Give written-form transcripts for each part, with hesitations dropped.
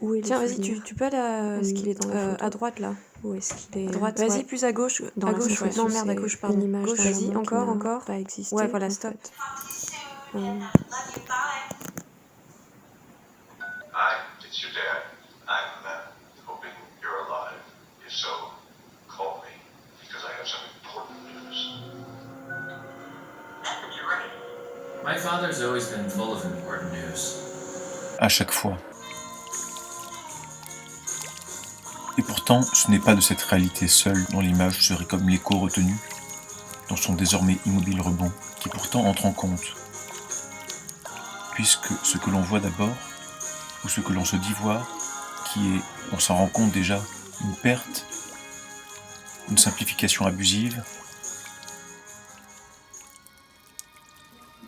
Où est Tiens, le vas-y, souvenir? tu peux aller Est-ce qu'il est dans la photo? à droite là. Où est-ce qu'il est? À droite, Vas-y, ouais. plus à gauche. Dans la gauche, ouais. ouais. Non, merde, à gauche, pardon. Une image Gauche, d'un vas-y, moment qui n'a encore. pas existé. Ouais, voilà, en stop. fait. Hi, it's your dad. I'm hoping you're alive. If so, call me, because I have some important news. You're right. My father's always been full of important news. À chaque fois. Et pourtant, ce n'est pas de cette réalité seule dont l'image serait comme l'écho retenu, dans son désormais immobile rebond, qui pourtant entre en compte. Puisque ce que l'on voit d'abord, ou ce que l'on se dit voir, qui est, on s'en rend compte déjà, une perte, une simplification abusive,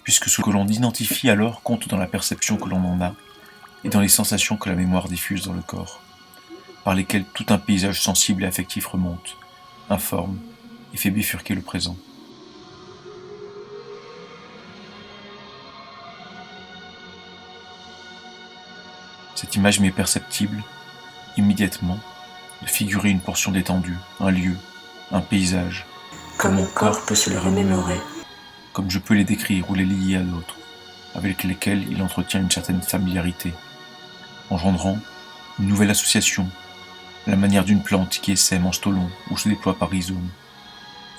puisque ce que l'on identifie alors compte dans la perception que l'on en a, et dans les sensations que la mémoire diffuse dans le corps, par lesquelles tout un paysage sensible et affectif remonte, informe, et fait bifurquer le présent. Cette image m'est perceptible, immédiatement, de figurer une portion d'étendue, un lieu, un paysage, Comme mon corps peut se le remémorer. comme je peux les décrire ou les lier à d'autres, avec lesquels il entretient une certaine familiarité, engendrant une nouvelle association, à la manière d'une plante qui essaime en stolon ou se déploie par rhizome.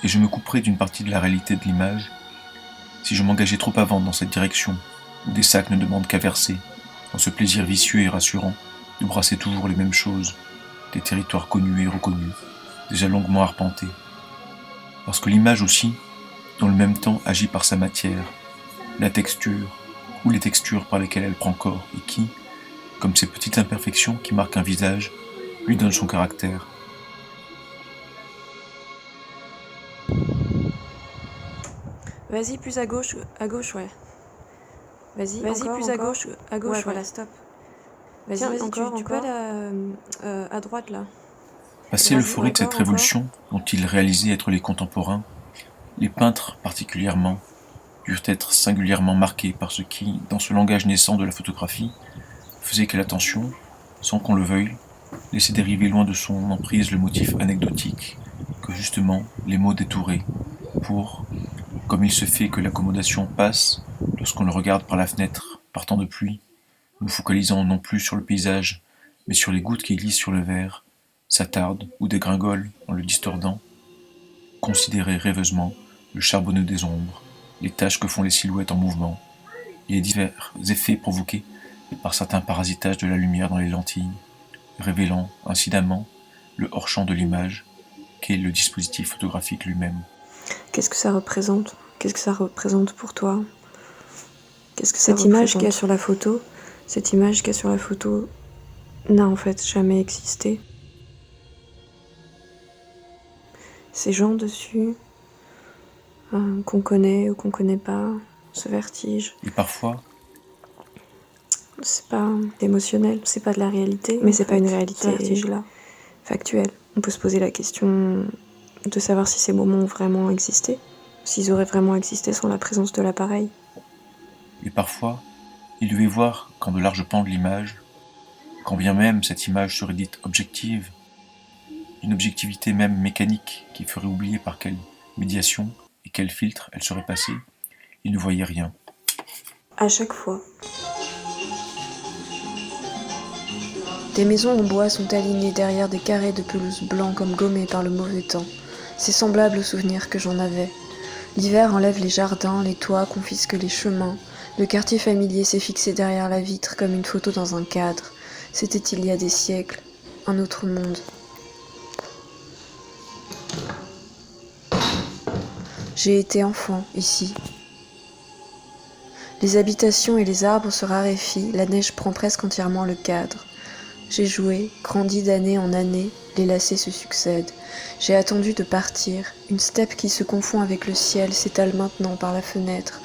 Et je me couperai d'une partie de la réalité de l'image si je m'engageais trop avant dans cette direction, où des sacs ne demandent qu'à verser, dans ce plaisir vicieux et rassurant de brasser toujours les mêmes choses, des territoires connus et reconnus, déjà longuement arpentés. Parce que l'image aussi, dans le même temps, agit par sa matière, la texture, ou les textures par lesquelles elle prend corps, et qui, comme ces petites imperfections qui marquent un visage, lui donnent son caractère. Vas-y, plus à gauche, ouais. Vas-y, plus à gauche, ouais, ouais. voilà, stop. Tiens, vas-y, encore, tu peux aller à droite là. Passé l'euphorie de cette révolution, dont ils réalisaient être les contemporains, les peintres particulièrement durent être singulièrement marqués par ce qui, dans ce langage naissant de la photographie, faisait que l'attention, sans qu'on le veuille, laissait dériver loin de son emprise le motif anecdotique que justement les mots détouraient, pour, comme il se fait que l'accommodation passe lorsqu'on le regarde par la fenêtre par temps de pluie, nous focalisant non plus sur le paysage, mais sur les gouttes qui glissent sur le verre, s'attardent ou dégringolent en le distordant, considérer rêveusement le charbonneux des ombres, les taches que font les silhouettes en mouvement, et les divers effets provoqués par certains parasitages de la lumière dans les lentilles, révélant incidemment le hors-champ de l'image, qu'est le dispositif photographique lui-même. Qu'est-ce que ça représente? Qu'est-ce que ça représente pour toi? Qu'est-ce que cette image qu'il y a sur la photo, n'a en fait jamais existé. Ces gens dessus, qu'on connaît ou qu'on connaît pas, ce vertige. Et parfois, c'est pas émotionnel, c'est pas de la réalité. mais c'est pas une réalité, ce vertige-là, factuel. On peut se poser la question de savoir si ces moments ont vraiment existé, s'ils auraient vraiment existé sans la présence de l'appareil. et parfois, il devait voir quand de larges pans de l'image, quand bien même cette image serait dite objective, d'une objectivité même mécanique qui ferait oublier par quelle médiation et quel filtre elle serait passée, il ne voyait rien. À chaque fois. des maisons en bois sont alignées derrière des carrés de pelouse blanc comme gommés par le mauvais temps. C'est semblable aux souvenirs que j'en avais. L'hiver enlève les jardins, les toits confisque les chemins. Le quartier familier s'est fixé derrière la vitre comme une photo dans un cadre. C'était il y a des siècles, un autre monde. J'ai été enfant, ici. Les habitations et les arbres se raréfient, la neige prend presque entièrement le cadre. J'ai joué, grandi d'année en année, les lacets se succèdent. J'ai attendu de partir, une steppe qui se confond avec le ciel s'étale maintenant par la fenêtre.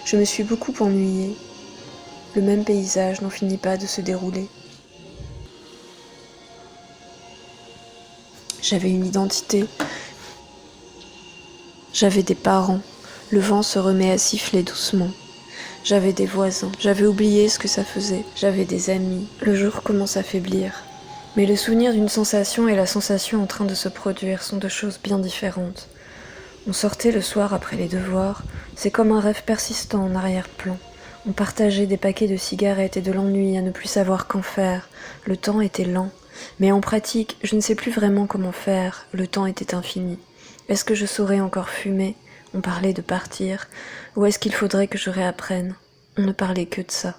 Je me suis beaucoup ennuyée. Le même paysage n'en finit pas de se dérouler. J'avais une identité. J'avais des parents. Le vent se remet à siffler doucement. J'avais des voisins, j'avais oublié ce que ça faisait, j'avais des amis. Le jour commence à faiblir. Mais le souvenir d'une sensation et la sensation en train de se produire sont deux choses bien différentes. On sortait le soir après les devoirs, c'est comme un rêve persistant en arrière-plan. On partageait des paquets de cigarettes et de l'ennui à ne plus savoir qu'en faire. Le temps était lent. Mais en pratique, je ne sais plus vraiment comment faire. Le temps était infini. Est-ce que je saurais encore fumer ? On parlait de partir. Ou est-ce qu'il faudrait que je réapprenne ? On ne parlait que de ça.